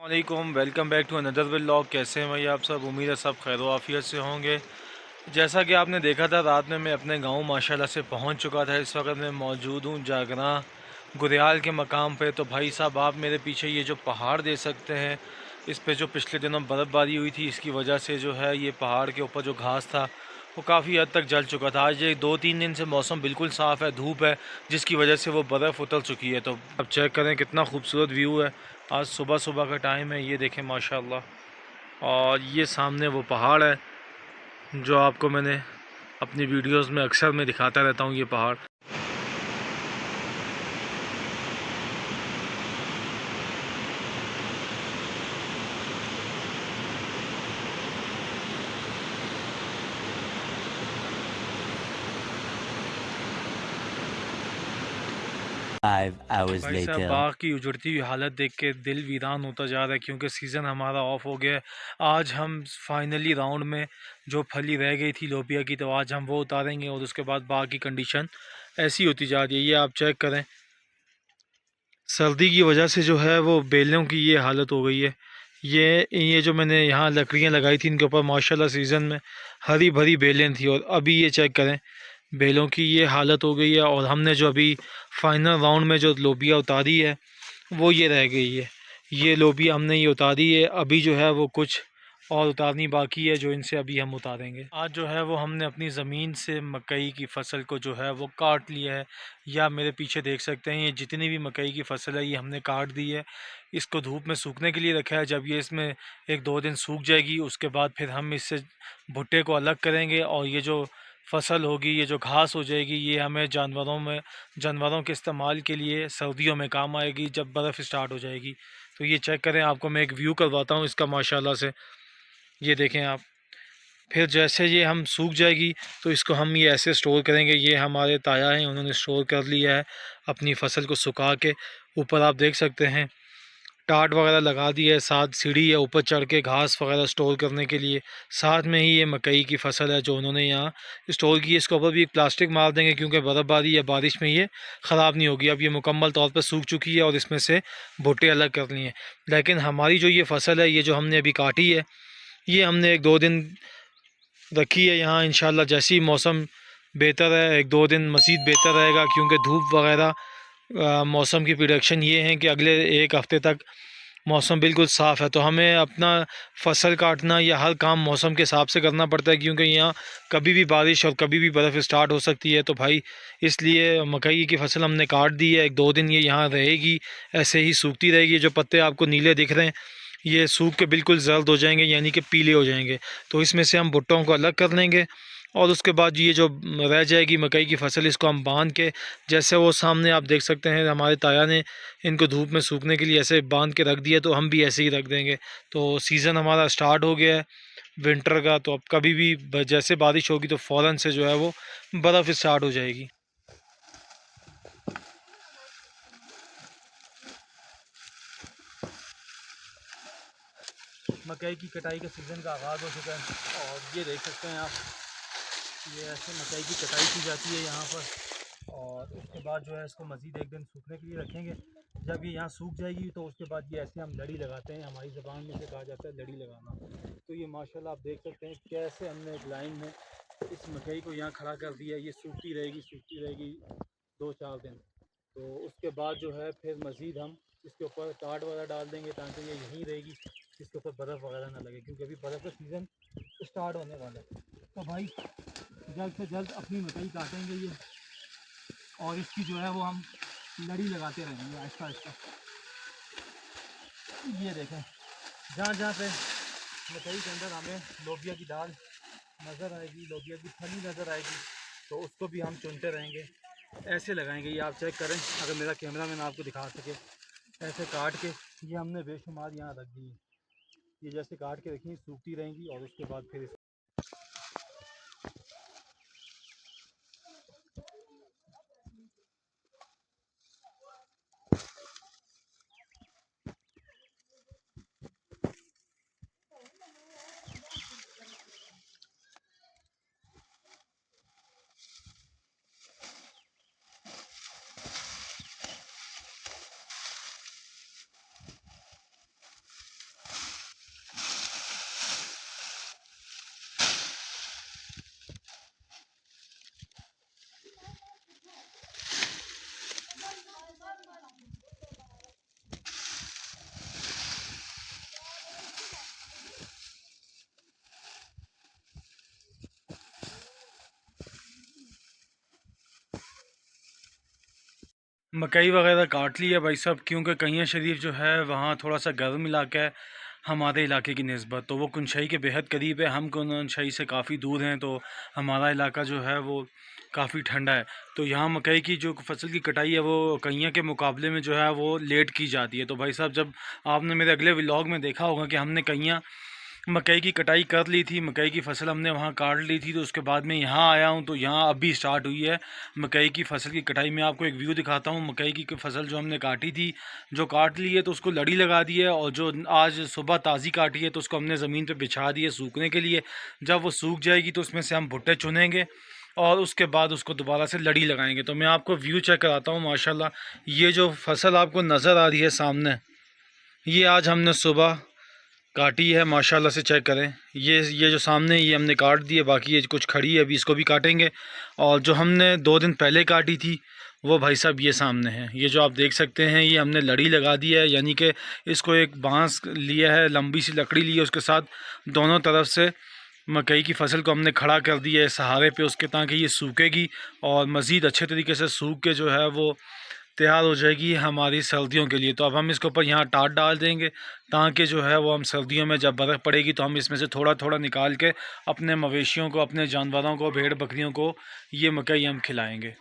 वालेकुम, welcome back to another vlog. कैसे हैं भाई आप सब? उम्मीद है सब खैर आफियत से होंगे। जैसा कि आपने देखा था, रात में मैं अपने गांव माशाल्लाह से पहुंच चुका था। इस वक्त मैं मौजूद हूं जागरा गुरियाल के मकाम पे। तो भाई साहब, आप मेरे पीछे ये जो पहाड़ देख सकते हैं, इस पे जो पिछले दिनों बर्फ़बारी हुई थी, इसकी वजह से जो है ये पहाड़ के ऊपर जो घास था वो काफ़ी हद तक जल चुका था। आज ये 2-3 दिन से मौसम बिल्कुल साफ़ है, धूप है, जिसकी वजह से वो बर्फ़ उतर चुकी है। तो अब चेक करें कितना खूबसूरत व्यू है। आज सुबह सुबह का टाइम है, ये देखें माशाल्लाह। और ये सामने वो पहाड़ है जो आपको मैंने अपनी वीडियोस में अक्सर मैं दिखाता रहता हूँ, ये पहाड़। भाई साहब, बाग की उजड़ती हुई हालत देख के दिल वीरान होता जा रहा है, क्योंकि सीज़न हमारा ऑफ हो गया है। आज हम फाइनली राउंड में जो फली रह गई थी लोबिया की, तो आज हम वो उतारेंगे और उसके बाद बाग की कंडीशन ऐसी होती जा रही है। ये आप चेक करें, सर्दी की वजह से जो है वो बेलों की ये हालत हो गई है। ये जो मैंने यहाँ लकड़ियाँ लगाई थी, इनके ऊपर माशाल्लाह सीज़न में हरी भरी बेलें थी, और अभी ये चेक करें, बेलों की ये हालत हो गई है। और हमने जो अभी फाइनल राउंड में जो लोबिया उतारी है वो ये रह गई है। ये लोबिया हमने ये उतारी है, अभी जो है वो कुछ और उतारनी बाकी है, जो इनसे अभी हम उतारेंगे। आज जो है वो हमने अपनी ज़मीन से मकई की फ़सल को जो है वो काट लिया है। या मेरे पीछे देख सकते हैं, ये जितनी भी मकई की फ़सल है ये हमने काट दी है। इसको धूप में सूखने के लिए रखा है। जब ये इसमें 1-2 दिन सूख जाएगी, उसके बाद फिर हम इससे भुट्टे को अलग करेंगे, और ये जो फसल होगी, ये जो घास हो जाएगी, ये हमें जानवरों के इस्तेमाल के लिए सर्दियों में काम आएगी, जब बर्फ़ स्टार्ट हो जाएगी। तो ये चेक करें, आपको मैं एक व्यू करवाता हूँ इसका माशाल्लाह से। ये देखें आप। फिर जैसे ये हम सूख जाएगी तो इसको हम ये ऐसे स्टोर करेंगे। ये हमारे ताया हैं, उन्होंने स्टोर कर लिया है अपनी फसल को सुखा के। ऊपर आप देख सकते हैं टाट वगैरह लगा दी है, साथ सीढ़ी है ऊपर चढ़ के घास वगैरह स्टोर करने के लिए। साथ में ही ये मकई की फसल है जो उन्होंने यहाँ स्टोर की है। इसके ऊपर भी एक प्लास्टिक मार देंगे, क्योंकि बर्फ़बारी या बारिश में ये ख़राब नहीं होगी। अब ये मुकम्मल तौर पर सूख चुकी है और इसमें से भुट्टे अलग कर लिए हैं। लेकिन हमारी जो ये फसल है, ये जो हमने अभी काटी है, ये हमने 1-2 दिन रखी है यहाँ। इंशाल्लाह जैसे ही मौसम बेहतर है, 1-2 दिन मज़ीद बेहतर रहेगा, क्योंकि धूप वगैरह मौसम की प्रिडिक्शन ये है कि अगले 1 हफ़्ते तक मौसम बिल्कुल साफ़ है। तो हमें अपना फसल काटना या हर काम मौसम के हिसाब से करना पड़ता है, क्योंकि यहाँ कभी भी बारिश और कभी भी बर्फ़ स्टार्ट हो सकती है। तो भाई, इसलिए मकई की फसल हमने काट दी है। 1-2 दिन ये यहाँ रहेगी, ऐसे ही सूखती रहेगी। जो पत्ते आपको नीले दिख रहे हैं, ये सूख के बिल्कुल जर्द हो जाएंगे, यानी कि पीले हो जाएंगे। तो इसमें से हम भुट्टों को अलग कर लेंगे, और उसके बाद ये जो रह जाएगी मकई की फसल, इसको हम बांध के, जैसे वो सामने आप देख सकते हैं हमारे ताया ने इनको धूप में सूखने के लिए ऐसे बांध के रख दिया, तो हम भी ऐसे ही रख देंगे। तो सीज़न हमारा स्टार्ट हो गया है विंटर का। तो अब कभी भी जैसे बारिश होगी तो फ़ौरन से जो है वो बर्फ़ स्टार्ट हो जाएगी। मकई की कटाई का सीज़न का आगाज़ हो चुका है, और ये देख सकते हैं आप, ये ऐसे मकई की कटाई की जाती है यहाँ पर। और उसके बाद जो है इसको मज़ीद 1 दिन सूखने के लिए रखेंगे। जब ये यहाँ सूख जाएगी तो उसके बाद ये ऐसे हम लड़ी लगाते हैं, हमारी ज़बान में से कहा जाता है लड़ी लगाना। तो ये माशाल्लाह आप देख सकते हैं कैसे हमने एक लाइन में इस मकई को यहाँ खड़ा कर दिया। ये सूखती रहेगी 2-4 दिन। तो उसके बाद जो है फिर मज़ीद हम इसके ऊपर टाट वगैरह डाल देंगे, ताकि ये यहीं रहेगी, इसके ऊपर बर्फ़ वगैरह ना लगे, क्योंकि अभी बर्फ़ का सीज़न स्टार्ट होने वाला है। तो भाई, जल्द से जल्द अपनी मकई काटेंगे ये, और इसकी जो है वो हम लड़ी लगाते रहेंगे आहिस्ता आहिस्ता। ये देखें, जहाँ जहाँ पे मकई के अंदर हमें लोबिया की दाल नज़र आएगी, लोबिया की फली नज़र आएगी, तो उसको भी हम चुनते रहेंगे, ऐसे लगाएंगे। ये आप चेक करें, अगर मेरा कैमरा मैन आपको दिखा सके, ऐसे काट के ये हमने बेशुमार यहाँ रख दी है। ये जैसे काट के रखी, सूखती रहेंगी, और उसके बाद फिर मकई वगैरह काट ली है भाई साहब, क्योंकि कहियाँ शरीफ जो है वहाँ थोड़ा सा गर्म इलाका है हमारे इलाके की निस्बत। तो वो कुनशई के बेहद करीब है, हम कुनशई से काफ़ी दूर हैं, तो हमारा इलाका जो है वो काफ़ी ठंडा है। तो यहाँ मकई की जो फसल की कटाई है वो कहियाँ के मुकाबले में जो है वो लेट की जाती है। तो भाई साहब, जब आपने मेरे अगले व्लॉग में देखा होगा कि हमने कहियाँ मकई की कटाई कर ली थी, मकई की फसल हमने वहाँ काट ली थी, तो उसके बाद में यहाँ आया हूँ, तो यहाँ अभी स्टार्ट हुई है मकई की फसल की कटाई। मैं आपको एक व्यू दिखाता हूँ मकई की फसल जो हमने काटी थी, जो काट ली है तो उसको लड़ी लगा दी है, और जो आज सुबह ताज़ी काटी है तो उसको हमने ज़मीन पे बिछा दी है सूखने के लिए। जब वो सूख जाएगी तो उसमें से हम भुट्टे चुनेंगे और उसके बाद उसको दोबारा से लड़ी लगाएंगे। तो मैं आपको व्यू चेक कराता हूँ। माशाल्लाह, ये जो फसल आपको नज़र आ रही है सामने, ये आज हमने सुबह काटी है, माशाल्लाह से चेक करें। ये जो सामने ये हमने काट दी है, बाकी ये कुछ खड़ी है अभी इसको भी काटेंगे। और जो हमने 2 दिन पहले काटी थी वो भाई साहब ये सामने है, ये जो आप देख सकते हैं, ये हमने लड़ी लगा दी है, यानी कि इसको एक बांस लिया है, लंबी सी लकड़ी ली है, उसके साथ दोनों तरफ से मकई की फसल को हमने खड़ा कर दिया है सहारे पे उसके, ताकि ये सूखेगी और मज़ीद अच्छे तरीके से सूख के जो है वो तैयार हो जाएगी हमारी सर्दियों के लिए। तो अब हम इसके ऊपर यहाँ टाट डाल देंगे, ताकि जो है वो हम सर्दियों में जब बर्फ़ पड़ेगी तो हम इसमें से थोड़ा थोड़ा निकाल के अपने मवेशियों को, अपने जानवरों को, भेड़ बकरियों को ये मकई हम खिलाएँगे।